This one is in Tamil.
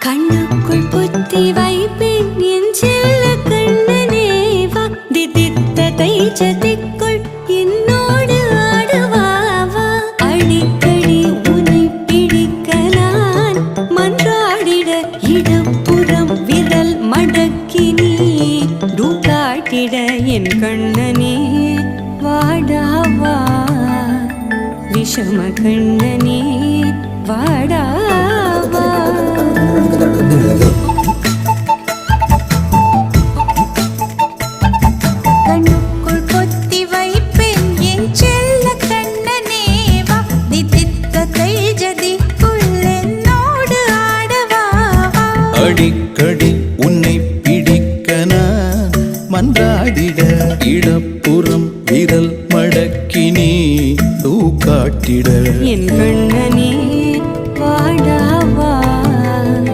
கண்ணுக்குள் புத்தி வைப்பேன் என் செல்ல கண்ணனே வா திதித்த தைச்சதிக்குள் என்னோடு ஆடுவாவா அடிக்கடி உன்னை பிடிக்க நான் மன்றாடிட இடப்புறம் விரல் மடக்கி நீ காட்டிட என் கண்ணனே வாடாவா விஷம கண்ணனே வாடாவா கண்ணுக்குள் கொத்தி வைப்பேன் என் செல்ல கண்ணனே வா திதித்த தைஜதிக்குள் என்னோடு ஆடவா அடிக்கடி உன்னை பிடிக்க நான் மன்றாடிட இடப்புறம் விரல் மடக்கி நீ காட்டிட என் கண்ணனே